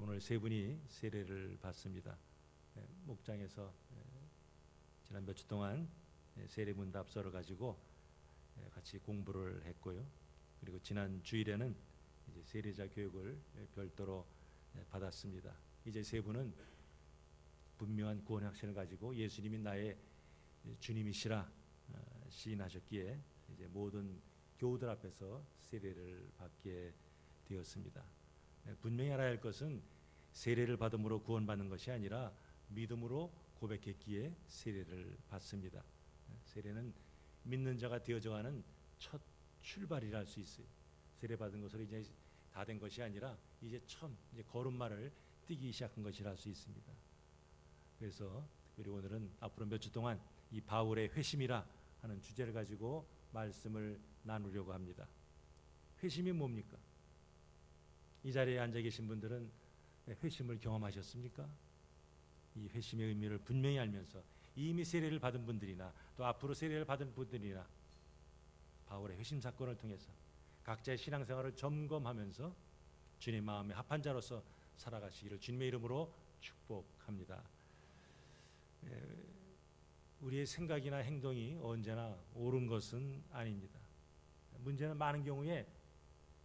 오늘 세 분이 세례를 받습니다. 목장에서 지난 몇 주 동안 세례 문답서를 가지고 같이 공부를 했고요. 그리고 지난 주일에는 이제 세례자 교육을 별도로 받았습니다. 이제 세 분은 분명한 구원 확신을 가지고 예수님이 나의 주님이시라 시인하셨기에 이제 모든 교우들 앞에서 세례를 받게 되었습니다. 분명히 알아야 할 것은 세례를 받음으로 구원받는 것이 아니라 믿음으로 고백했기에 세례를 받습니다. 세례는 믿는 자가 되어져가는 첫 출발이라 할 수 있어요. 세례 받은 것으로 이제 다 된 것이 아니라 이제 처음 이제 걸음마를 뛰기 시작한 것이라 할 수 있습니다. 그래서 특별히 오늘은 앞으로 몇 주 동안 이 바울의 회심이라 하는 주제를 가지고 말씀을 나누려고 합니다. 회심이 뭡니까? 이 자리에 앉아 계신 분들은 회심을 경험하셨습니까? 이 회심의 의미를 분명히 알면서 이미 세례를 받은 분들이나 또 앞으로 세례를 받은 분들이나 바울의 회심 사건을 통해서 각자의 신앙생활을 점검하면서 주님 마음에 합한 자로서 살아가시기를 주님의 이름으로 축복합니다. 우리의 생각이나 행동이 언제나 옳은 것은 아닙니다. 문제는 많은 경우에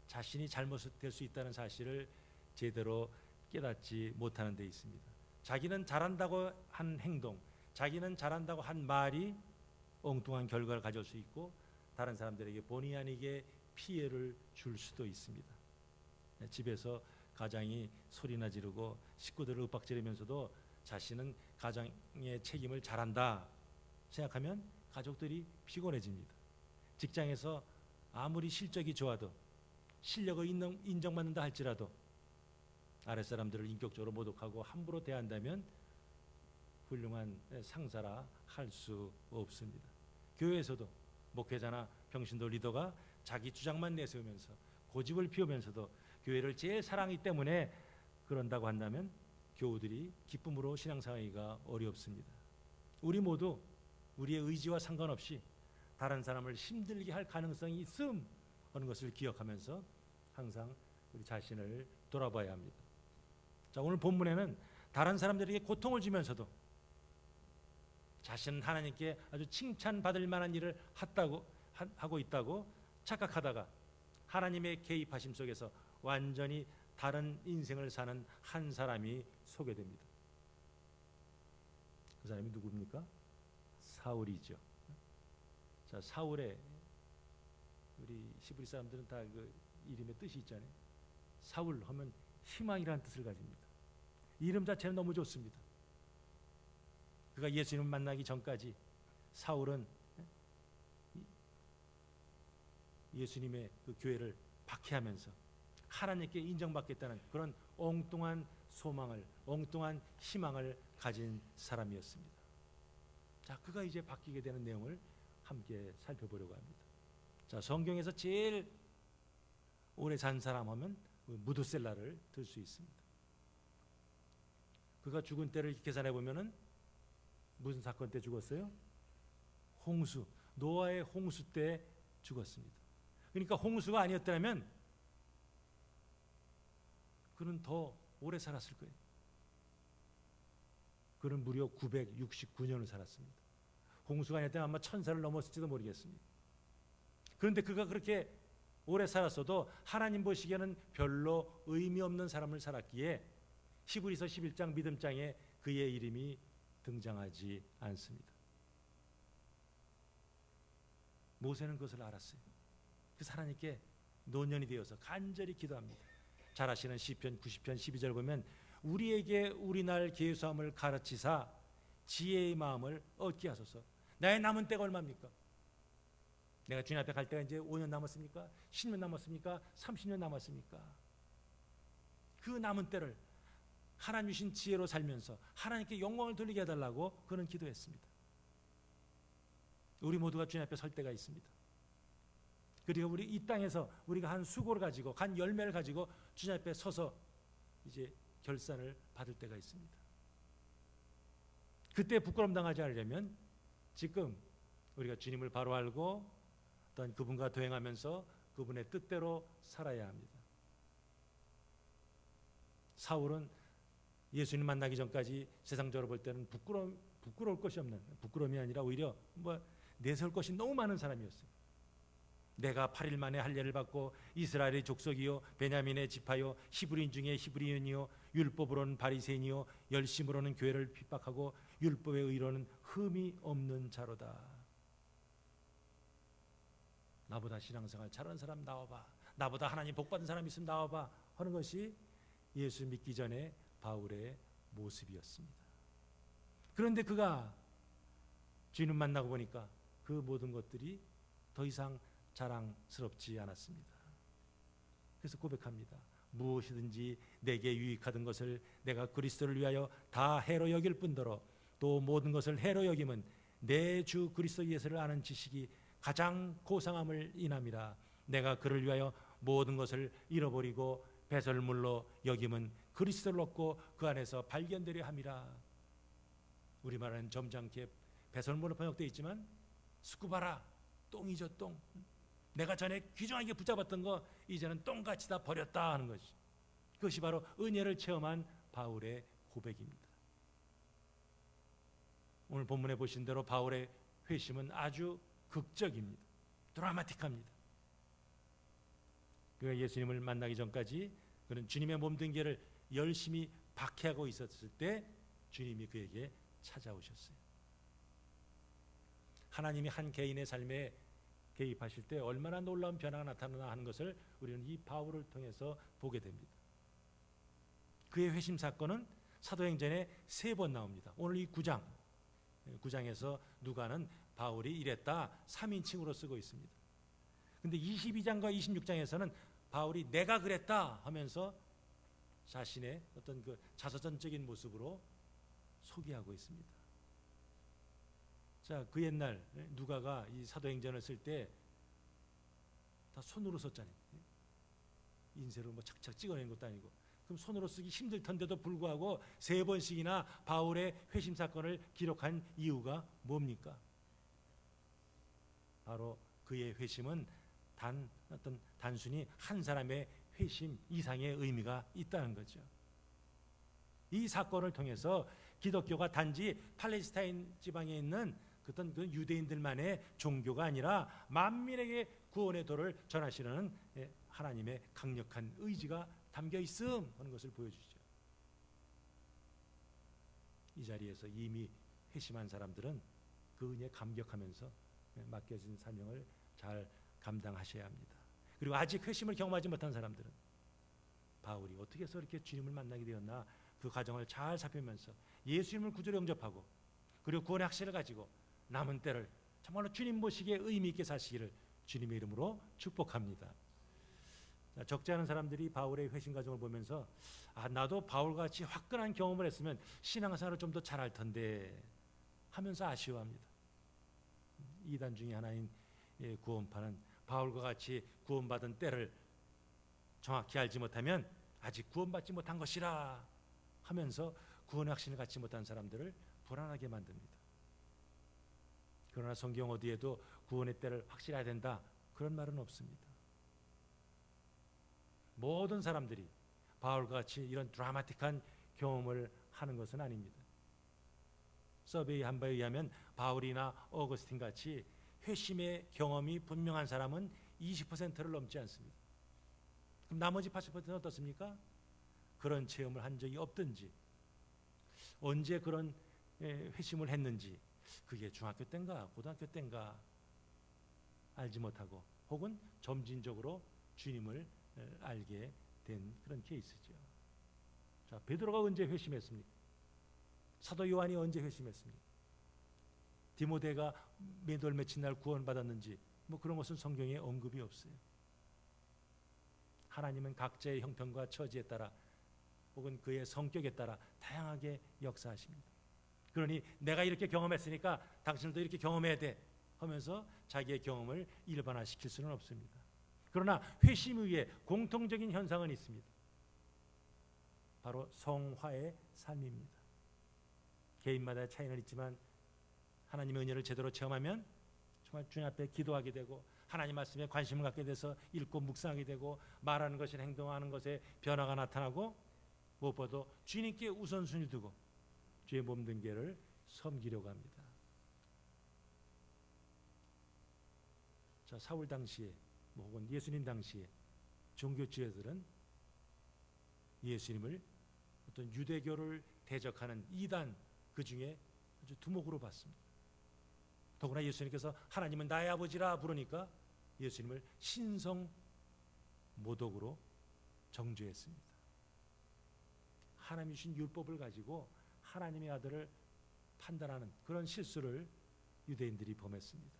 자신이 잘못될 수 있다는 사실을 제대로 깨닫지 못하는 데 있습니다. 자기는 잘한다고 한 행동, 자기는 잘한다고 한 말이 엉뚱한 결과를 가져올 수 있고 다른 사람들에게 본의 아니게 피해를 줄 수도 있습니다. 집에서 가장이 소리나 지르고 식구들을 윽박지르면서도 자신은 가정의 책임을 잘한다 생각하면 가족들이 피곤해집니다. 직장에서 아무리 실적이 좋아도 실력을 인정받는다 할지라도 아랫사람들을 인격적으로 모독하고 함부로 대한다면 훌륭한 상사라 할 수 없습니다. 교회에서도 목회자나 평신도 리더가 자기 주장만 내세우면서 고집을 피우면서도 교회를 제일 사랑하기 때문에 그런다고 한다면 교우들이 기쁨으로 신앙생활하기가 어렵습니다. 우리 모두 우리의 의지와 상관없이 다른 사람을 힘들게 할 가능성이 있음 하는 것을 기억하면서 항상 우리 자신을 돌아봐야 합니다. 자, 오늘 본문에는 다른 사람들에게 고통을 주면서도 자신은 하나님께 아주 칭찬받을 만한 일을 하고 있다고 착각하다가 하나님의 개입하심 속에서 완전히 다른 인생을 사는 한 사람이 소개됩니다. 그 사람이 누굽니까? 사울이죠. 자, 사울의 우리 시브리 사람들은 다 그 이름의 뜻이 있잖아요. 사울 하면 희망이라는 뜻을 가집니다. 이름 자체는 너무 좋습니다. 그가 예수님을 만나기 전까지 사울은 예수님의 그 교회를 박해하면서 하나님께 인정받겠다는 그런 엉뚱한 소망을, 엉뚱한 희망을 가진 사람이었습니다. 자, 그가 이제 바뀌게 되는 내용을 함께 살펴보려고 합니다. 자, 성경에서 제일 오래 산 사람 하면 무드셀라를 들 수 있습니다. 그가 죽은 때를 계산해 보면은 무슨 사건 때 죽었어요? 홍수, 노아의 홍수 때 죽었습니다. 그러니까 홍수가 아니었다면 그는 더 오래 살았을 거예요. 그는 무려 969년을 살았습니다. 홍수가 아니었다면 아마 1000살을 넘었을지도 모르겠습니다. 그런데 그가 그렇게 오래 살았어도 하나님 보시기에는 별로 의미 없는 삶을 살았기에 히브리서 11장 믿음장에 그의 이름이 등장하지 않습니다. 모세는 그것을 알았어요. 그래서 하나님께 노년이 되어서 간절히 기도합니다. 잘 아시는 시편 90편 12절 보면 우리에게 우리날 계수함을 가르치사 지혜의 마음을 얻게 하소서. 나의 남은 때가 얼마입니까? 내가 주님 앞에 갈 때가 이제 5년 남았습니까? 10년 남았습니까? 30년 남았습니까? 그 남은 때를 하나님 주신 지혜로 살면서 하나님께 영광을 돌리게 해달라고 그는 기도했습니다. 우리 모두가 주님 앞에 설 때가 있습니다. 그리고 우리 이 땅에서 우리가 한 수고를 가지고 간 열매를 가지고 주님 앞에 서서 이제 결산을 받을 때가 있습니다. 그때 부끄럼 당하지 않으려면 지금 우리가 주님을 바로 알고 어떤 그분과 동행하면서 그분의 뜻대로 살아야 합니다. 사울은 예수님 만나기 전까지 세상적으로 볼 때는 부끄러울 것이 없는, 부끄러움이 아니라 오히려 내세울 것이 너무 많은 사람이었어요. 내가 8일 만에 할례를 받고 이스라엘의 족속이요 베냐민의 지파요 히브리인 중에 히브리인이요 율법으로는 바리새인이요 열심으로는 교회를 핍박하고 율법의 의로는 흠이 없는 자로다. 나보다 신앙생활 잘하는 사람 나와봐, 나보다 하나님 복받은 사람 있으면 나와봐 하는 것이 예수 믿기 전에 바울의 모습이었습니다. 그런데 그가 주님을 만나고 보니까 그 모든 것들이 더 이상 자랑스럽지 않았습니다. 그래서 고백합니다. 무엇이든지 내게 유익하던 것을 내가 그리스도를 위하여 다 해로 여길 뿐더러 또 모든 것을 해로 여김은 내 주 그리스도 예수를 아는 지식이 가장 고상함을 인함이라. 내가 그를 위하여 모든 것을 잃어버리고 배설물로 여김은 그리스도를 얻고 그 안에서 발견되려 함이라. 우리말은 점잖게 배설물로 번역되어 있지만 스쿠바라, 똥이죠, 똥. 내가 전에 귀중하게 붙잡았던 거 이제는 똥같이 다 버렸다 하는 것이, 그것이 바로 은혜를 체험한 바울의 고백입니다. 오늘 본문에 보신 대로 바울의 회심은 아주 극적입니다. 드라마틱합니다. 그가 예수님을 만나기 전까지 그는 주님의 몸된 길을 열심히 박해하고 있었을 때 주님이 그에게 찾아오셨어요. 하나님이 한 개인의 삶에 개입하실 때 얼마나 놀라운 변화가 나타나나 하는 것을 우리는 이 바울을 통해서 보게 됩니다. 그의 회심 사건은 사도행전에 3번 나옵니다. 오늘 이 9장에서 누가는 바울이 이랬다 3인칭으로 쓰고 있습니다. 근데 22장과 26장에서는 바울이 내가 그랬다 하면서 자신의 어떤 그 자서전적인 모습으로 소개하고 있습니다. 자, 그 옛날 누가가 이 사도행전을 쓸 때 다 손으로 썼잖아요. 인쇄로 착착 찍어낸 것도 아니고. 그럼 손으로 쓰기 힘들 텐데도 불구하고 3번씩이나 바울의 회심 사건을 기록한 이유가 뭡니까? 바로 그의 회심은 단순히 한 사람의 회심 이상의 의미가 있다는 거죠. 이 사건을 통해서 기독교가 단지 팔레스타인 지방에 있는 그 유대인들만의 종교가 아니라 만민에게 구원의 도를 전하시려는 하나님의 강력한 의지가 담겨 있음 하는 것을 보여주죠. 이 자리에서 이미 회심한 사람들은 그 은혜에 감격하면서 맡겨진 사명을 잘 감당하셔야 합니다. 그리고 아직 회심을 경험하지 못한 사람들은 바울이 어떻게 해서 이렇게 주님을 만나게 되었나 그 과정을 잘 살피면서 예수님을 구주로 영접하고 그리고 구원의 확신을 가지고 남은 때를 정말로 주님 보시기에 의미 있게 사시기를 주님의 이름으로 축복합니다. 적지 않은 사람들이 바울의 회심 과정을 보면서 나도 바울같이 화끈한 경험을 했으면 신앙생활을 좀 더 잘할 텐데 하면서 아쉬워합니다. 이단 중에 하나인 구원파는 바울과 같이 구원받은 때를 정확히 알지 못하면 아직 구원받지 못한 것이라 하면서 구원의 확신을 갖지 못한 사람들을 불안하게 만듭니다. 그러나 성경 어디에도 구원의 때를 확실해야 된다 그런 말은 없습니다. 모든 사람들이 바울과 같이 이런 드라마틱한 경험을 하는 것은 아닙니다. 서베이 한 바에 의하면 바울이나 어거스틴 같이 회심의 경험이 분명한 사람은 20%를 넘지 않습니다. 그럼 나머지 80%는 어떻습니까? 그런 체험을 한 적이 없든지 언제 그런 회심을 했는지 그게 중학교 때인가 고등학교 때인가 알지 못하고 혹은 점진적으로 주님을 알게 된 그런 케이스죠. 자, 베드로가 언제 회심했습니까? 사도 요한이 언제 회심했습니까? 디모데가 몇 월 며칠 날 구원받았는지 그런 것은 성경에 언급이 없어요. 하나님은 각자의 형편과 처지에 따라 혹은 그의 성격에 따라 다양하게 역사하십니다. 그러니 내가 이렇게 경험했으니까 당신도 이렇게 경험해야 돼 하면서 자기의 경험을 일반화시킬 수는 없습니다. 그러나 회심 후에 공통적인 현상은 있습니다. 바로 성화의 삶입니다. 개인마다 차이는 있지만 하나님의 은혜를 제대로 체험하면 정말 주님 앞에 기도하게 되고 하나님 말씀에 관심을 갖게 돼서 읽고 묵상하게 되고 말하는 것이나 행동하는 것에 변화가 나타나고 무엇보다도 주님께 우선순위 두고 주의 몸된 개를 섬기려고 합니다. 자, 사울 당시에 혹은 예수님 당시에 종교 지도자들은 예수님을 어떤 유대교를 대적하는 이단 그 중에 아주 두목으로 봤습니다. 더구나 예수님께서 하나님은 나의 아버지라 부르니까 예수님을 신성 모독으로 정죄했습니다. 하나님이 주신 율법을 가지고 하나님의 아들을 판단하는 그런 실수를 유대인들이 범했습니다.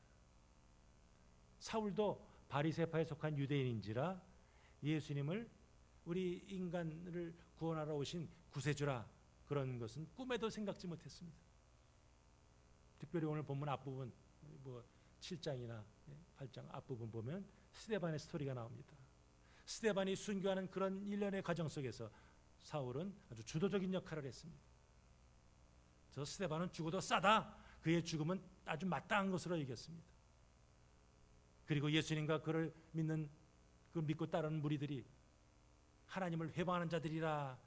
사울도 바리새파에 속한 유대인인지라 예수님을 우리 인간을 구원하러 오신 구세주라 그런 것은 꿈에도 생각지 못했습니다. 특별히 오늘 본문 앞부분 7장이나 8장 앞부분 보면 스데반의 스토리가 나옵니다. 스데반이 순교하는 그런 일련의 과정 속에서 사울은 아주 주도적인 역할을 했습니다. 저 스데반은 죽어도 싸다. 그의 죽음은 아주 마땅한 것으로 여겼습니다. 그리고 예수님과 그를 믿고 따르는 무리들이 하나님을 회방하는 자들이라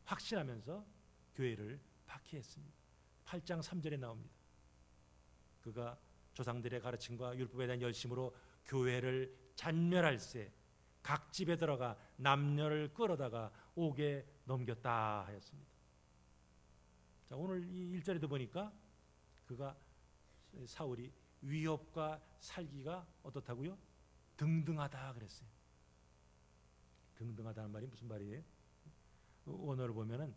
확신하면서 교회를 박해했습니다. 8장 3절에 나옵니다. 그가 조상들의 가르침과 율법에 대한 열심으로 교회를 잔멸할세 각 집에 들어가 남녀를 끌어다가 옥에 넘겼다 하였습니다. 자, 오늘 이 1절에도 보니까 사울이 위협과 살기가 어떻다고요? 등등하다 그랬어요. 등등하다는 말이 무슨 말이에요? 원어를 보면은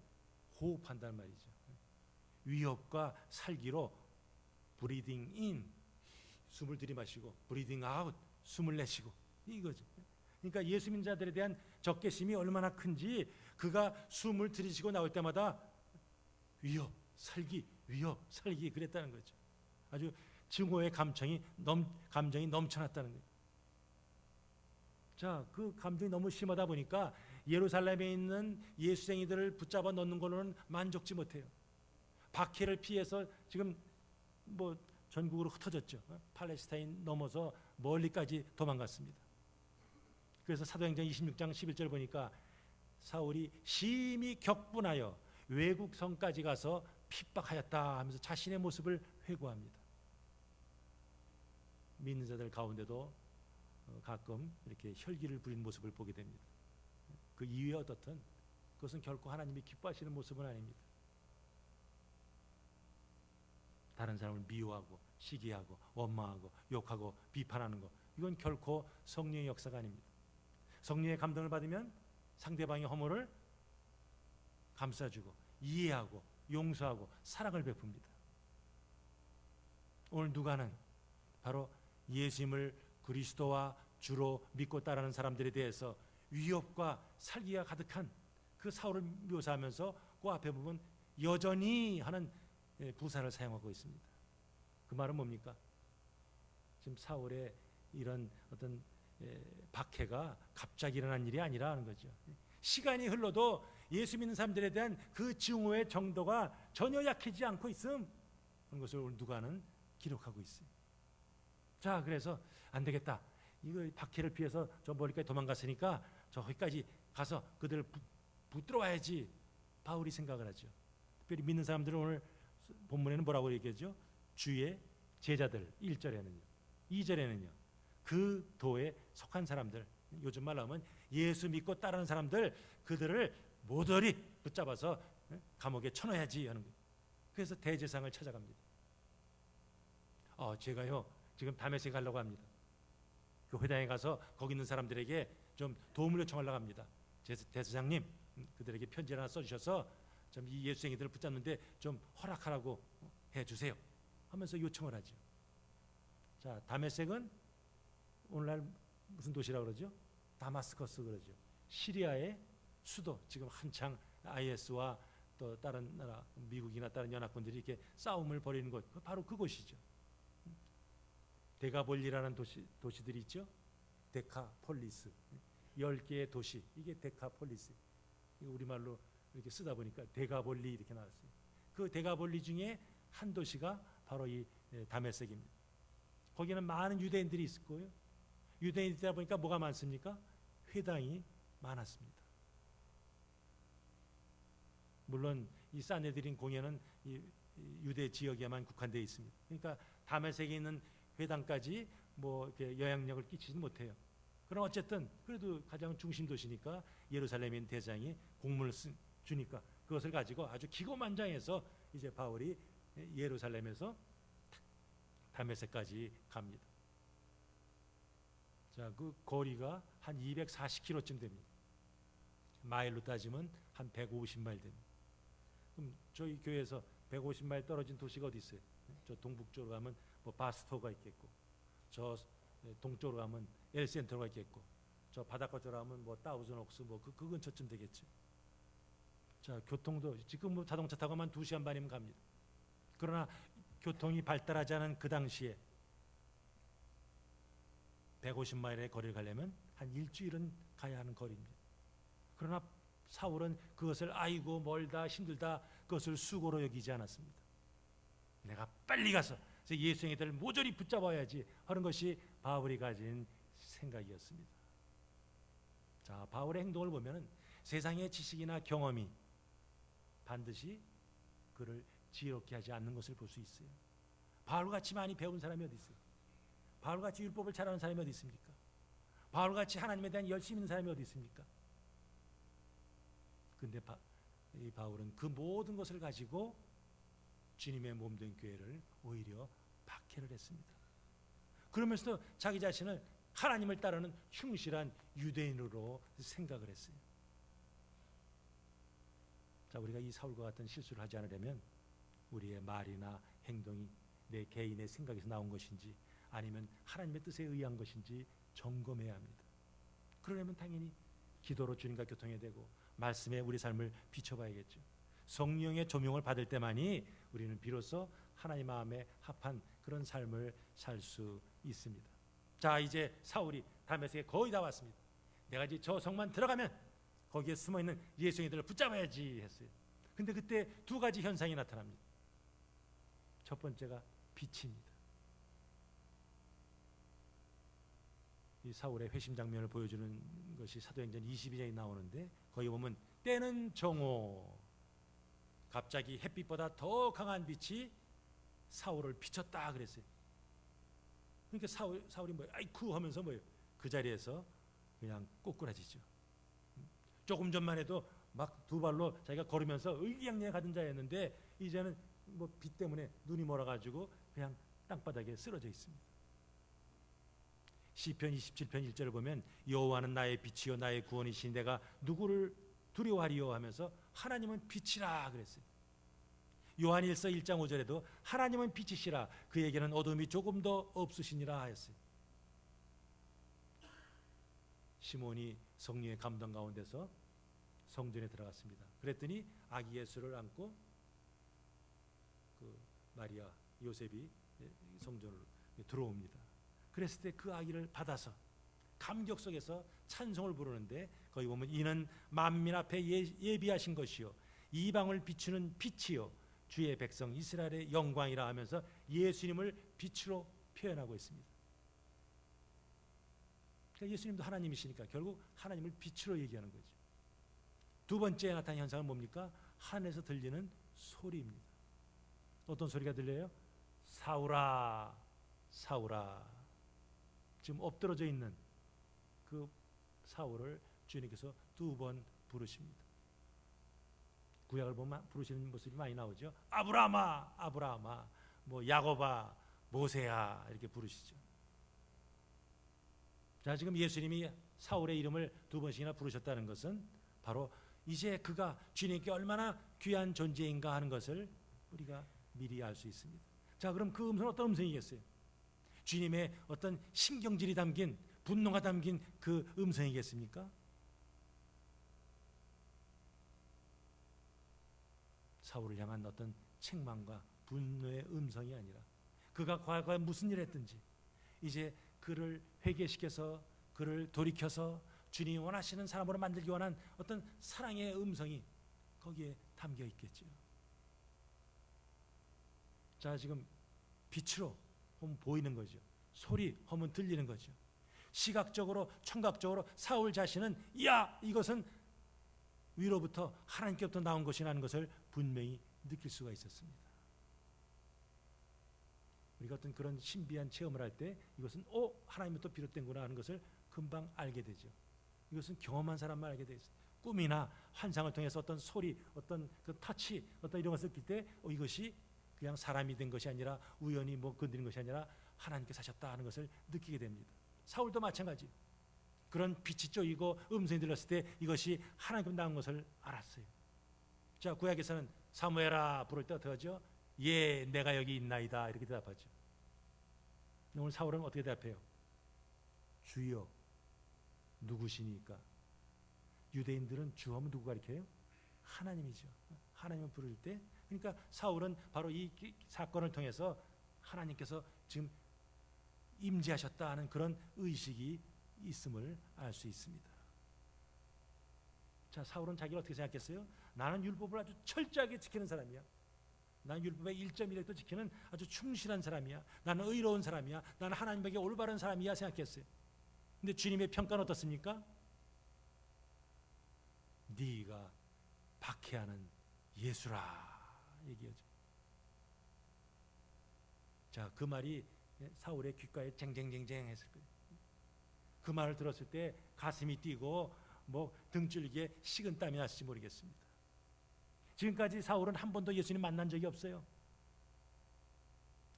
호흡한다는 말이죠. 위협과 살기로 breathing in 숨을 들이마시고 breathing out 숨을 내쉬고 이거죠. 그러니까 예수 믿는 자들에 대한 적개심이 얼마나 큰지 그가 숨을 들이쉬고 나올 때마다 위협, 살기, 위협, 살기 그랬다는 거죠. 아주 증오의 감정이 넘쳐났다는 거예요. 자, 그 감정이 너무 심하다 보니까 예루살렘에 있는 예수쟁이들을 붙잡아 넣는 걸로는 만족지 못해요. 박해를 피해서 지금 전국으로 흩어졌죠. 팔레스타인 넘어서 멀리까지 도망갔습니다. 그래서 사도행전 26장 11절 보니까 사울이 심히 격분하여 외국 성까지 가서 핍박하였다 하면서 자신의 모습을 회고합니다. 믿는 자들 가운데도 가끔 이렇게 혈기를 부린 모습을 보게 됩니다. 그 이유에 어떻든 그것은 결코 하나님이 기뻐하시는 모습은 아닙니다. 다른 사람을 미워하고 시기하고 원망하고 욕하고 비판하는 것 이건 결코 성령의 역사가 아닙니다. 성령의 감동을 받으면 상대방의 허물을 감싸주고 이해하고 용서하고 사랑을 베풉니다. 오늘 누가는 바로 예수님을 그리스도와 주로 믿고 따르는 사람들에 대해서 위협과 살기가 가득한 그 사울을 묘사하면서 그 앞에 보면 여전히 하는 부사를 사용하고 있습니다. 그 말은 뭡니까? 지금 사울의 이런 어떤 박해가 갑자기 일어난 일이 아니라 하는 거죠. 시간이 흘러도 예수 믿는 사람들에 대한 그 증오의 정도가 전혀 약해지지 않고 있음 그런 것을 오늘 누가는 기록하고 있어요. 자, 그래서 안 되겠다. 이거 박해를 피해서 저 멀리까지 도망갔으니까 저기까지 가서 그들을 붙들어 와야지. 바울이 생각을 하죠. 특별히 믿는 사람들은 오늘 본문에는 뭐라고 얘기하죠? 주의 제자들 1절에는요. 2절에는요. 그 도에 속한 사람들, 요즘 말로 하면 예수 믿고 따르는 사람들 그들을 모조리 붙잡아서 감옥에 쳐넣어야지 하는 거예요. 그래서 대제사장을 찾아갑니다. 제가요 지금 다메섹에 가려고 합니다. 그 회당에 가서 거기 있는 사람들에게 좀 도움을 요청하려고 합니다. 대제사장님 그들에게 편지를 하나 써주셔서 좀 이 예수쟁이들을 붙잡는데 좀 허락하라고 해주세요 하면서 요청을 하죠. 자, 다메섹은 오늘날 무슨 도시라고 그러죠? 다마스커스 그러죠. 시리아의 수도. 지금 한창 IS와 또 다른 나라 미국이나 다른 연합군들이 이렇게 싸움을 벌이는 곳 바로 그곳이죠. 데가볼리라는 도시들이 있죠. 데카폴리스 10개의 도시 이게 데카폴리스. 우리말로 이렇게 쓰다 보니까 데가볼리 이렇게 나왔어요. 그 데가볼리 중에 한 도시가 바로 이 다메섹입니다. 거기는 많은 유대인들이 있을 거예요. 유대인이다 보니까 뭐가 많습니까? 회당이 많았습니다. 물론 이 산헤드린 공회는 이 유대 지역에만 국한되어 있습니다. 그러니까 다메섹에 있는 회당까지 뭐 이렇게 영향력을 끼치지 못해요. 그럼 어쨌든 그래도 가장 중심 도시니까 예루살렘인 대장이 공문을 주니까 그것을 가지고 아주 기고만장해서 이제 바울이 예루살렘에서 다메섹까지 갑니다. 자, 그 거리가 한 240km쯤 됩니다. 마일로 따지면 한 150마일 됩니다. 그럼 저희 교회에서 150마일 떨어진 도시가 어디 있어요? 저 동북쪽으로 가면 뭐 바스토가 있겠고, 저 동쪽으로 가면 엘센터가 있겠고, 저 바닷가 쪽으로 가면 뭐 다우즌옥스 뭐 그 근처쯤 되겠죠. 자, 교통도 지금 뭐 자동차 타고 한 2시간 반이면 갑니다. 그러나 교통이 발달하지 않은 그 당시에 150마일의 거리를 가려면 한 일주일은 가야 하는 거리입니다. 그러나 사울은 그것을 아이고 멀다 힘들다 그것을 수고로 여기지 않았습니다. 내가 빨리 가서 예수님들 모조리 붙잡아야지 하는 것이 바울이 가진 생각이었습니다. 자, 바울의 행동을 보면 세상의 지식이나 경험이 반드시 그를 지혜롭게 하지 않는 것을 볼 수 있어요. 바울같이 많이 배운 사람이 어디 있어요? 바울같이 율법을 잘 아는 사람이 어디 있습니까? 바울같이 하나님에 대한 열심히 있는 사람이 어디 있습니까? 근데 이 바울은 그 모든 것을 가지고 주님의 몸된 교회를 오히려 박해를 했습니다. 그러면서도 자기 자신을 하나님을 따르는 충실한 유대인으로 생각을 했어요. 자, 우리가 이 사울과 같은 실수를 하지 않으려면 우리의 말이나 행동이 내 개인의 생각에서 나온 것인지 아니면 하나님의 뜻에 의한 것인지 점검해야 합니다. 그러려면 당연히 기도로 주님과 교통해야 되고 말씀에 우리 삶을 비춰봐야겠죠. 성령의 조명을 받을 때만이 우리는 비로소 하나님 마음에 합한 그런 삶을 살 수 있습니다. 자, 이제 사울이 다메섹에 거의 다 왔습니다. 내가 이제 저 성만 들어가면 거기에 숨어있는 예수님들을 붙잡아야지 했어요. 근데 그때 두 가지 현상이 나타납니다. 첫 번째가 빛입니다. 이 사울의 회심 장면을 보여주는 것이 사도행전 22장에 나오는데 거기 보면 때는 정오, 갑자기 햇빛보다 더 강한 빛이 사울을 비쳤다 그랬어요. 그러니까 사울이 뭐예요? 아이쿠 하면서 뭐예요? 그 자리에서 그냥 꼬꾸라지죠. 조금 전만 해도 막 두 발로 자기가 걸으면서 의기양양에 가던 자였는데 이제는 뭐 빛 때문에 눈이 멀어가지고 그냥 땅바닥에 쓰러져 있습니다. 시편 27편 1절을 보면 여호와는 나의 빛이요 나의 구원이시니 내가 누구를 두려워하리요 하면서 하나님은 빛이라 그랬어요. 요한 1서 1장 5절에도 하나님은 빛이시라 그에게는 어둠이 조금 더 없으시니라 하였어요. 시몬이 성령의 감동 가운데서 성전에 들어갔습니다. 그랬더니 아기 예수를 안고 그 마리아 요셉이 성전으로 들어옵니다. 그랬을 때 그 아기를 받아서 감격 속에서 찬송을 부르는데 거기 보면 이는 만민 앞에 예비하신 것이요 이방을 비추는 빛이요 주의 백성 이스라엘의 영광이라 하면서 예수님을 빛으로 표현하고 있습니다. 그러니까 예수님도 하나님이시니까 결국 하나님을 빛으로 얘기하는 거죠. 두 번째 나타난 현상은 뭡니까? 하늘에서 들리는 소리입니다. 어떤 소리가 들려요? 사울아 사울아. 지금 엎드러져 있는 그 사울을 주님께서 두 번 부르십니다. 구약을 보면 부르시는 모습이 많이 나오죠. 아브라함아 아브라함아 뭐 야곱아 모세야 이렇게 부르시죠. 자, 지금 예수님이 사울의 이름을 두 번씩이나 부르셨다는 것은 바로 이제 그가 주님께 얼마나 귀한 존재인가 하는 것을 우리가 미리 알 수 있습니다. 자, 그럼 그 음성은 어떤 음성이겠어요? 주님의 어떤 신경질이 담긴 분노가 담긴 그 음성이겠습니까? 사울을 향한 어떤 책망과 분노의 음성이 아니라 그가 과거에 무슨 일을 했든지 이제 그를 회개시켜서 그를 돌이켜서 주님이 원하시는 사람으로 만들기 원한 어떤 사랑의 음성이 거기에 담겨 있겠죠. 자, 지금 빛으로 하면 보이는 거죠. 소리 하면 들리는 거죠. 시각적으로 청각적으로 사울 자신은 야 이것은 위로부터 하나님께부터 나온 것이라는 것을 분명히 느낄 수가 있었습니다. 우리가 어떤 그런 신비한 체험을 할 때 이것은 하나님부터 비롯된구나 하는 것을 금방 알게 되죠. 이것은 경험한 사람만 알게 되죠. 꿈이나 환상을 통해서 어떤 소리, 어떤 그 터치, 어떤 이런 것을 느낄 때 이것이 그냥 사람이 된 것이 아니라 우연히 뭐 건드린 것이 아니라 하나님께서 하셨다 하는 것을 느끼게 됩니다. 사울도 마찬가지. 그런 빛이 쪼이고 음성이 들렸을 때 이것이 하나님께 나온 것을 알았어요. 자, 구약에서는 사무엘아 부를 때 어떻게 하죠? 예, 내가 여기 있나이다 이렇게 대답하죠. 오늘 사울은 어떻게 대답해요? 주여 누구시니까? 유대인들은 주 하면 누구 가리켜요? 하나님이죠. 하나님을 부를 때, 그러니까 사울은 바로 이 사건을 통해서 하나님께서 지금 임재하셨다 하는 그런 의식이 있음을 알 수 있습니다. 자, 사울은 자기가 어떻게 생각했어요? 나는 율법을 아주 철저하게 지키는 사람이야. 나는 율법의 1.1획도 지키는 아주 충실한 사람이야. 나는 의로운 사람이야. 나는 하나님에게 올바른 사람이야 생각했어요. 근데 주님의 평가는 어떻습니까? 네가 박해하는 예수라 얘기하죠. 자, 그 말이 사울의 귓가에 쟁쟁쟁쟁 했을 거예요. 그 말을 들었을 때 가슴이 뛰고 뭐 등줄기에 식은땀이 났을지 모르겠습니다. 지금까지 사울은 한 번도 예수님 만난 적이 없어요.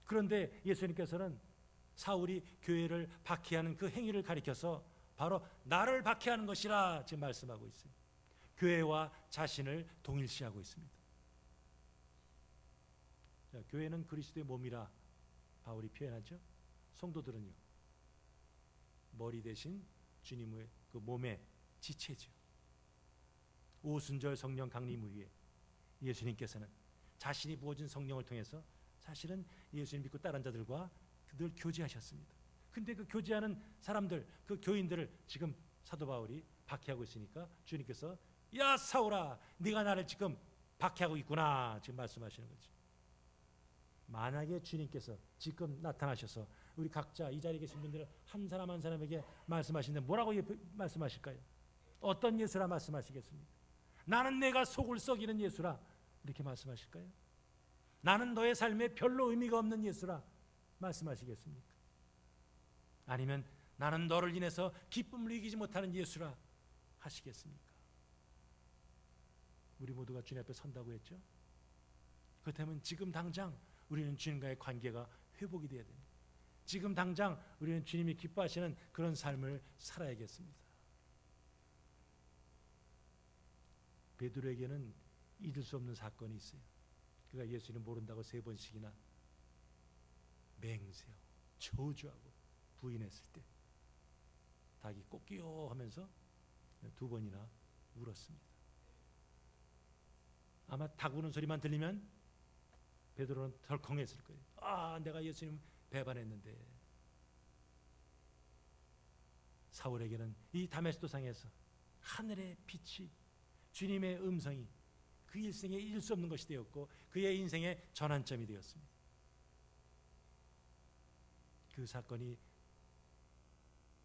그런데 예수님께서는 사울이 교회를 박해하는 그 행위를 가리켜서 바로 나를 박해하는 것이라 지금 말씀하고 있어요. 교회와 자신을 동일시하고 있습니다. 자, 교회는 그리스도의 몸이라 바울이 표현하죠. 성도들은요, 머리 대신 주님의 그 몸의 지체죠. 오순절 성령 강림 후에 예수님께서는 자신이 부어준 성령을 통해서 사실은 예수님 믿고 따른 자들과 늘 교제하셨습니다. 근데 그 교제하는 사람들, 그 교인들을 지금 사도 바울이 박해하고 있으니까 주님께서 야 사울아, 네가 나를 지금 박해하고 있구나 지금 말씀하시는 거죠. 만약에 주님께서 지금 나타나셔서 우리 각자 이 자리에 계신 분들 한 사람 한 사람에게 말씀하시는데 뭐라고 말씀하실까요? 어떤 예수라 말씀하시겠습니까? 나는 내가 속을 썩이는 예수라 이렇게 말씀하실까요? 나는 너의 삶에 별로 의미가 없는 예수라 말씀하시겠습니까? 아니면 나는 너를 인해서 기쁨을 이기지 못하는 예수라 하시겠습니까? 우리 모두가 주님 앞에 선다고 했죠? 그렇다면 지금 당장 우리는 주님과의 관계가 회복이 되어야 됩니다. 지금 당장 우리는 주님이 기뻐하시는 그런 삶을 살아야겠습니다. 베드로에게는 잊을 수 없는 사건이 있어요. 그가 예수님 모른다고 3번씩이나 맹세하고 저주하고 부인했을 때 닭이 꼬끼요 하면서 2번이나 울었습니다. 아마 닭 우는 소리만 들리면 베드로는 덜컹했을 거예요. 아, 내가 예수님 배반했는데. 사울에게는 이 다메스도 상에서 하늘의 빛이, 주님의 음성이 그 일생에 잊을 수 없는 것이 되었고 그의 인생의 전환점이 되었습니다. 그 사건이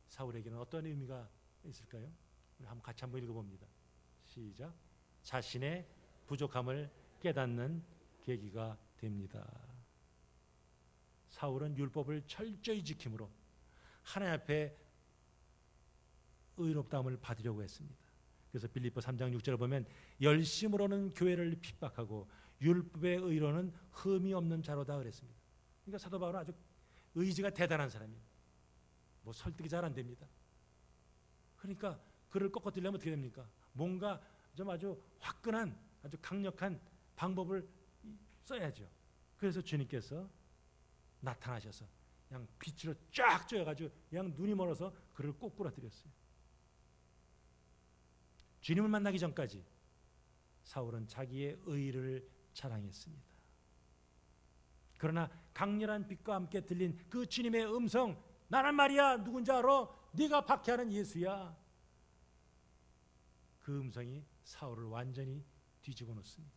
사울에게는 어떤 의미가 있을까요? 우리 같이 한번 읽어봅니다. 시작. 자신의 부족함을 깨닫는 계기가 됩니다. 사울은 율법을 철저히 지킴으로 하나님 앞에 의롭다함을 받으려고 했습니다. 그래서 빌립보 3장 6절을 보면 열심으로는 교회를 핍박하고 율법의 의로는 흠이 없는 자로다 그랬습니다. 그러니까 사도 바울은 아주 의지가 대단한 사람이에요. 뭐 설득이 잘 안 됩니다. 그러니까 그를 꺾어뜨리려면 어떻게 됩니까? 뭔가 좀 아주 화끈한 아주 강력한 방법을 써야죠. 그래서 주님께서 나타나셔서 그냥 빛으로 쫙 쬐어가지고 그냥 눈이 멀어서 그를 꼭 부러뜨렸어요. 주님을 만나기 전까지 사울은 자기의 의를 자랑했습니다. 그러나 강렬한 빛과 함께 들린 그 주님의 음성, 나는 말이야 누군지 알아? 네가 박해하는 예수야. 그 음성이 사울을 완전히 뒤집어 놓습니다.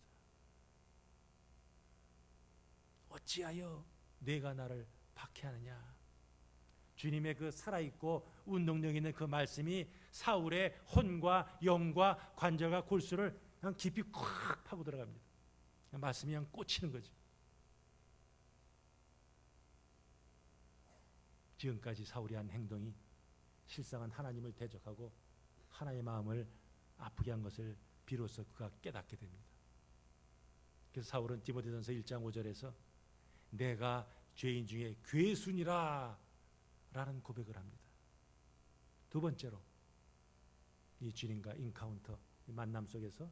어찌하여 내가 나를 박해하느냐? 주님의 그 살아있고 운동력 있는 그 말씀이 사울의 혼과 영과 관절과 골수를 그냥 깊이 콱 파고 들어갑니다. 말씀이 그냥 꽂히는 거죠. 지금까지 사울이 한 행동이 실상은 하나님을 대적하고 하나님의 마음을 아프게 한 것을 비로소 그가 깨닫게 됩니다. 그래서 사울은 디모데전서 1장 5절에서 내가 죄인 중에 괴순이라 라는 고백을 합니다. 두 번째로 이 주님과 인카운터, 만남 속에서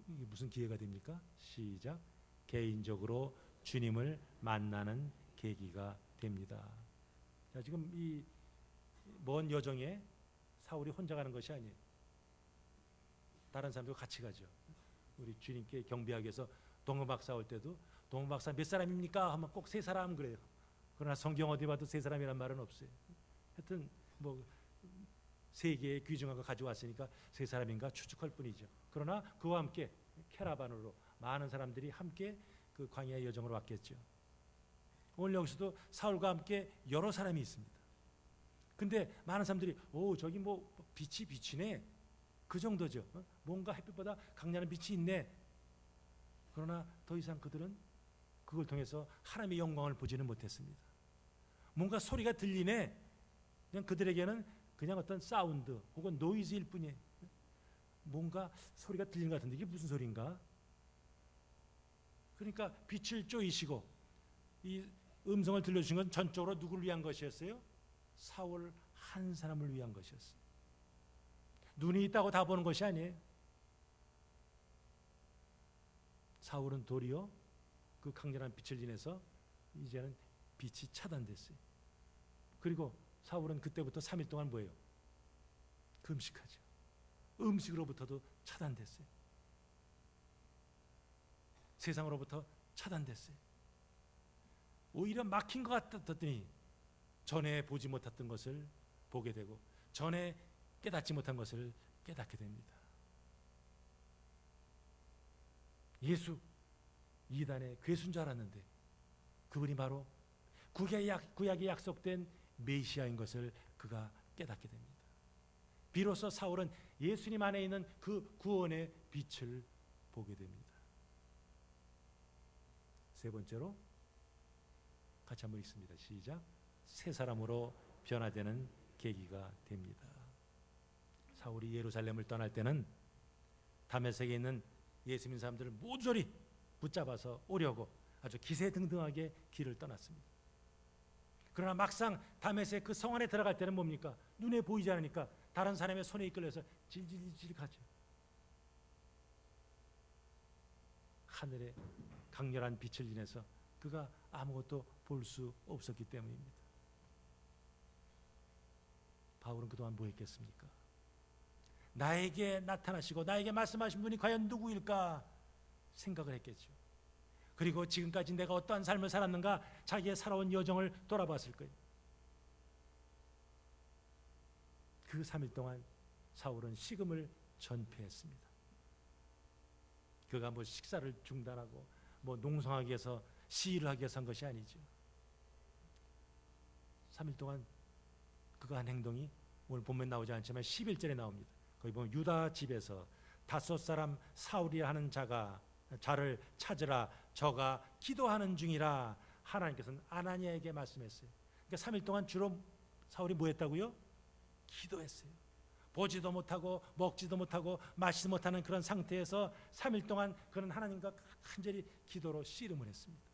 이게 무슨 기회가 됩니까? 시작. 개인적으로 주님을 만나는 계기가 됩니다. 자, 지금 이 먼 여정에 사울이 혼자 가는 것이 아니에요. 다른 사람도 같이 가죠. 우리 주님께 경배하기 위해서 동방박사 올 때도 동방박사 몇 사람입니까? 하면 꼭 세 사람 그래요. 그러나 성경 어디 봐도 세 사람이란 말은 없어요. 하여튼 뭐 세 개의 귀중한 거 가져왔으니까 세 사람인가 추측할 뿐이죠. 그러나 그와 함께 캐러반으로 많은 사람들이 함께 그 광야의 여정으로 왔겠죠. 오늘 여기서도 사울과 함께 여러 사람이 있습니다. 근데 많은 사람들이 오 저기 뭐 빛이 비치네 그 정도죠. 뭔가 햇빛보다 강렬한 빛이 있네. 그러나 더 이상 그들은 그걸 통해서 하나님의 영광을 보지는 못했습니다. 뭔가 소리가 들리네. 그냥 그들에게는 그냥 어떤 사운드 혹은 노이즈일 뿐이에요. 뭔가 소리가 들리는 것 같은데 이게 무슨 소리인가? 그러니까 빛을 쪼이시고 이 음성을 들려주신 건 전적으로 누구를 위한 것이었어요? 사울 한 사람을 위한 것이었어요. 눈이 있다고 다 보는 것이 아니에요. 사울은 도리어 그 강렬한 빛을 인해서 이제는 빛이 차단됐어요. 그리고 사울은 그때부터 3일 동안 뭐예요? 금식하죠. 음식으로부터도 차단됐어요. 세상으로부터 차단됐어요. 오히려 막힌 것 같았더니 전에 보지 못했던 것을 보게 되고 전에 깨닫지 못한 것을 깨닫게 됩니다. 예수 이단의 괴수인 줄 알았는데 그분이 바로 구약에 약속된 메시아인 것을 그가 깨닫게 됩니다. 비로소 사울은 예수님 안에 있는 그 구원의 빛을 보게 됩니다. 세 번째로 같이 한번 읽습니다. 시작. 새 사람으로 변화되는 계기가 됩니다. 사울이 예루살렘을 떠날 때는 다메섹에 있는 예수 믿는 사람들을 모조리 붙잡아서 오려고 아주 기세등등하게 길을 떠났습니다. 그러나 막상 다메섹 그 성 안에 들어갈 때는 뭡니까? 눈에 보이지 않으니까 다른 사람의 손에 이끌려서 질질질 가죠. 하늘의 강렬한 빛을 인해서 그가 아무것도 볼 수 없었기 때문입니다. 바울은 그동안 뭐 했겠습니까? 나에게 나타나시고 나에게 말씀하신 분이 과연 누구일까 생각을 했겠죠. 그리고 지금까지 내가 어떠한 삶을 살았는가 자기의 살아온 여정을 돌아봤을 거예요. 그 3일 동안 사울은 식음을 전폐했습니다. 그가 뭐 식사를 중단하고 뭐 농성하기 위해서 시위를 하기 위해서 한 것이 아니죠. 3일 동안 그가 한 행동이 오늘 본문 나오지 않지만 11절에 나옵니다. 거기 보면 유다 집에서 다섯 사람 사울이라 하는 자를 찾으라 저가 기도하는 중이라 하나님께서는 아나니아에게 말씀했어요. 그러니까 3일 동안 주로 사울이 뭐 했다고요? 기도했어요. 보지도 못하고 먹지도 못하고 마시지도 못하는 그런 상태에서 3일 동안 그는 하나님과 간절히 기도로 씨름을 했습니다.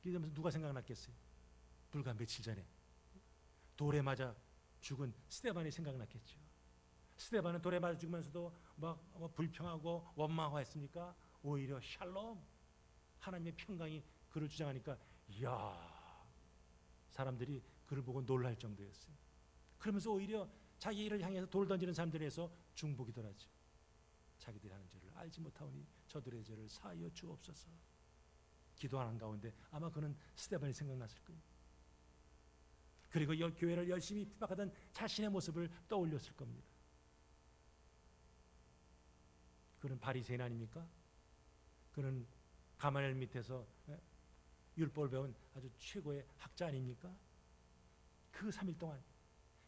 기도하면서 누가 생각났겠어요? 불과 며칠 전에 돌에 맞아 죽은 스데반이 생각났겠죠. 스데반은 돌에 맞아 죽으면서도 막 불평하고 원망하고 했습니까? 오히려 샬롬 하나님의 평강이 그를 주장하니까 이야 사람들이 그를 보고 놀랄 정도였어요. 그러면서 오히려 자기 일을 향해서 돌 던지는 사람들에서 중보기도하죠. 자기들이 하는 죄를 알지 못하오니 저들의 죄를 사하여 주옵소서. 기도하는 가운데 아마 그는 스데반이 생각났을 거예요. 그리고 교회를 열심히 핍박하던 자신의 모습을 떠올렸을 겁니다. 그는 바리새인 아닙니까? 그는 가마엘 밑에서 율법을 배운 아주 최고의 학자 아닙니까? 그 3일 동안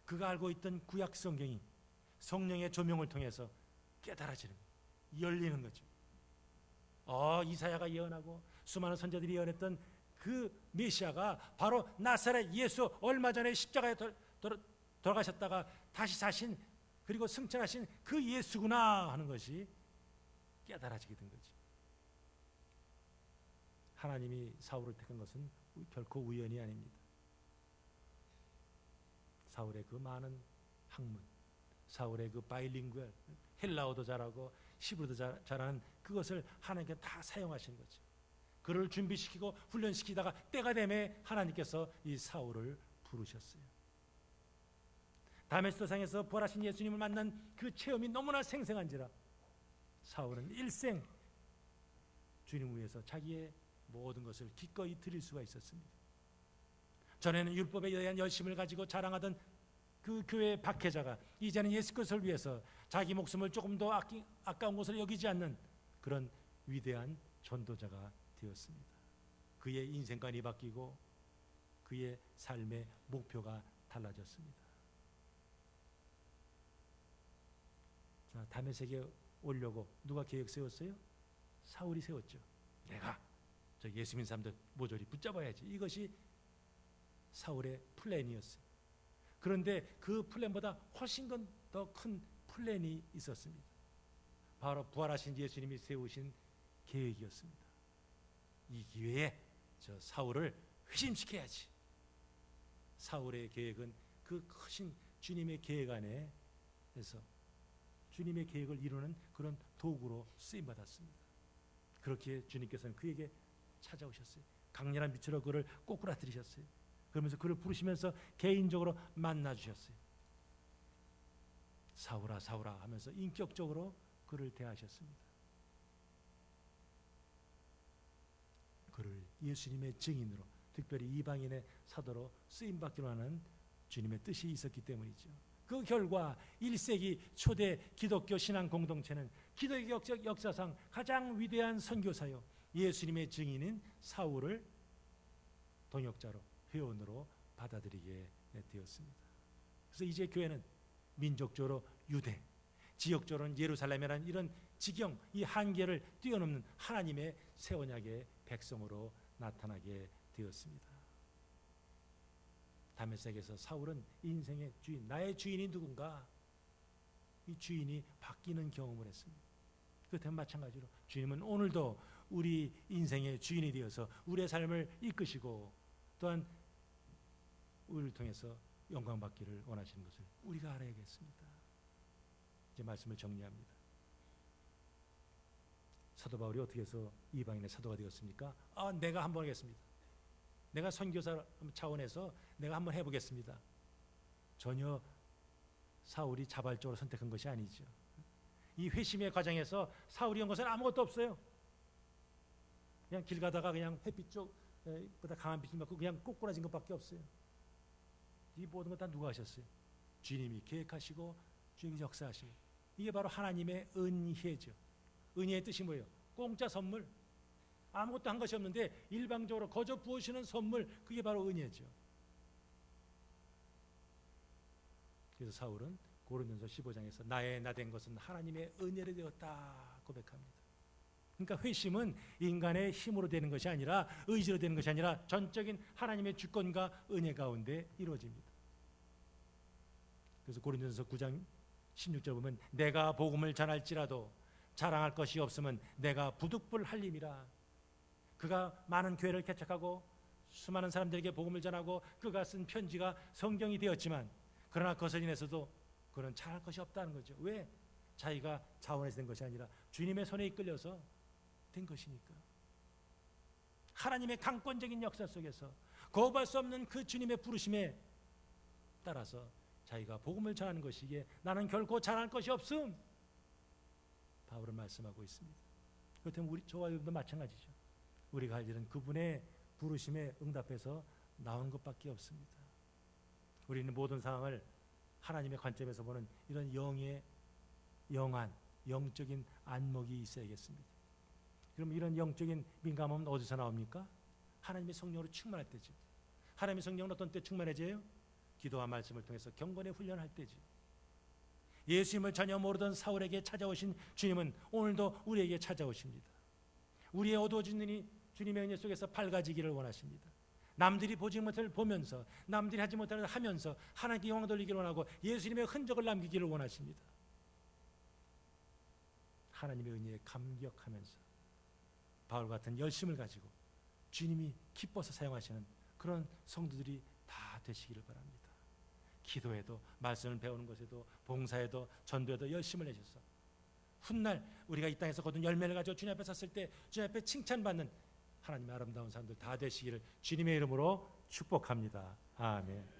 그가 알고 있던 구약 성경이 성령의 조명을 통해서 깨달아지는, 열리는 거죠. 이사야가 예언하고 수많은 선지자들이 예언했던 그 메시아가 바로 나사렛 예수, 얼마 전에 십자가에 돌아가셨다가 다시 사신, 그리고 승천하신 그 예수구나 하는 것이 깨달아지게 된 거지. 하나님이 사울을 택한 것은 결코 우연이 아닙니다. 사울의 그 많은 학문, 사울의 그 바이링구얼, 헬라어도 잘하고 히브리어도 잘하는 그것을 하나님께 다 사용하신 거죠. 그를 준비시키고 훈련시키다가 때가 되매 하나님께서 이 사울을 부르셨어요. 다메섹 도상에서 부활하신 예수님을 만난 그 체험이 너무나 생생한지라 사울은 일생 주님 위해서 자기의 모든 것을 기꺼이 드릴 수가 있었습니다. 전에는 율법에 대한 열심을 가지고 자랑하던 그 교회의 박해자가 이제는 예수 그리스도를 위해서 자기 목숨을 조금 더 아까운 것을 여기지 않는 그런 위대한 전도자가 되었습니다. 그의 인생관이 바뀌고 그의 삶의 목표가 달라졌습니다. 자, 다메섹에 오려고 누가 계획 세웠어요? 사울이 세웠죠. 내가 저 예수 믿는 사람들 모조리 붙잡아야지. 이것이 사울의 플랜이었어요. 그런데 그 플랜보다 훨씬 더 큰 플랜이 있었습니다. 바로 부활하신 예수님이 세우신 계획이었습니다. 이 기회에 저 사울을 회심시켜야지. 사울의 계획은 그 크신 주님의 계획 안에서 주님의 계획을 이루는 그런 도구로 쓰임받았습니다. 그렇게 주님께서는 그에게 찾아오셨어요. 강렬한 빛으로 그를 꼬꾸라뜨리셨어요. 그러면서 그를 부르시면서 개인적으로 만나주셨어요. 사울아 사울아 하면서 인격적으로 그를 대하셨습니다. 그를 예수님의 증인으로, 특별히 이방인의 사도로 쓰임받기로 하는 주님의 뜻이 있었기 때문이죠. 그 결과 1세기 초대 기독교 신앙 공동체는 기독교 역사상 가장 위대한 선교사요, 예수님의 증인인 사울을 동역자로, 회원으로 받아들이게 되었습니다. 그래서 이제 교회는 민족적으로 유대, 지역적으로는 예루살렘이라는 이런 지경, 이 한계를 뛰어넘는 하나님의 새 언약의 백성으로 나타나게 되었습니다. 다메섹에서 사울은 인생의 주인, 나의 주인이 누군가, 이 주인이 바뀌는 경험을 했습니다. 그렇다면 마찬가지로 주님은 오늘도 우리 인생의 주인이 되어서 우리의 삶을 이끄시고 또한 우리를 통해서 영광 받기를 원하시는 것을 우리가 알아야겠습니다. 이제 말씀을 정리합니다. 사도 바울이 어떻게 해서 이방인의 사도가 되었습니까? 내가 한번 하겠습니다. 내가 선교사 차원에서 내가 한번 해보겠습니다. 전혀 사울이 자발적으로 선택한 것이 아니죠. 이 회심의 과정에서 사울이 한 것은 아무것도 없어요. 그냥 길 가다가 그냥 햇빛 쪽보다 강한 빛을 맞고 그냥 꼬꾸라진 것밖에 없어요. 이 모든 것 다 누가 하셨어요? 주님이 계획하시고 주님이 역사하시고, 이게 바로 하나님의 은혜죠. 은혜의 뜻이 뭐예요? 공짜 선물. 아무것도 한 것이 없는데 일방적으로 거저 부어주시는 선물, 그게 바로 은혜죠. 그래서 사울은 고린도전서 15장에서 나의 나 된 것은 하나님의 은혜로 되었다 고백합니다. 그러니까 회심은 인간의 힘으로 되는 것이 아니라, 의지로 되는 것이 아니라 전적인 하나님의 주권과 은혜 가운데 이루어집니다. 그래서 고린도전서 9장 16절 보면 내가 복음을 전할지라도 자랑할 것이 없으면 내가 부득불할림이라. 그가 많은 교회를 개척하고 수많은 사람들에게 복음을 전하고 그가 쓴 편지가 성경이 되었지만, 그러나 그것을 인해서도 그는 자랑할 것이 없다는 거죠. 왜? 자기가 자원해서 된 것이 아니라 주님의 손에 이끌려서 된 것이니까. 하나님의 강권적인 역사 속에서 거부할 수 없는 그 주님의 부르심에 따라서 자기가 복음을 전하는 것이기에 나는 결코 자랑할 것이 없음, 바울은 말씀하고 있습니다. 그렇다면 저와 여러분도 마찬가지죠. 우리가 할 일은 그분의 부르심에 응답해서 나오는 것밖에 없습니다. 우리는 모든 상황을 하나님의 관점에서 보는 이런 영한 영적인 안목이 있어야겠습니다. 그럼 이런 영적인 민감함은 어디서 나옵니까? 하나님의 성령으로 충만할 때죠. 하나님의 성령은 어떤 때 충만해져요? 기도와 말씀을 통해서 경건의 훈련할 때지. 예수님을 전혀 모르던 사울에게 찾아오신 주님은 오늘도 우리에게 찾아오십니다. 우리의 어두워진 눈이 주님의 은혜 속에서 밝아지기를 원하십니다. 남들이 보지 못할 보면서, 남들이 하지 못할 하면서 하나님께 영광 돌리기를 원하고 예수님의 흔적을 남기기를 원하십니다. 하나님의 은혜에 감격하면서 바울 같은 열심을 가지고 주님이 기뻐서 사용하시는 그런 성도들이 다 되시기를 바랍니다. 기도에도, 말씀을 배우는 것에도, 봉사에도, 전도에도 열심을 내셔서 훗날 우리가 이 땅에서 거둔 열매를 가지고 주님 앞에 섰을 때 주님 앞에 칭찬받는 하나님의 아름다운 사람들 다 되시기를 주님의 이름으로 축복합니다. 아멘.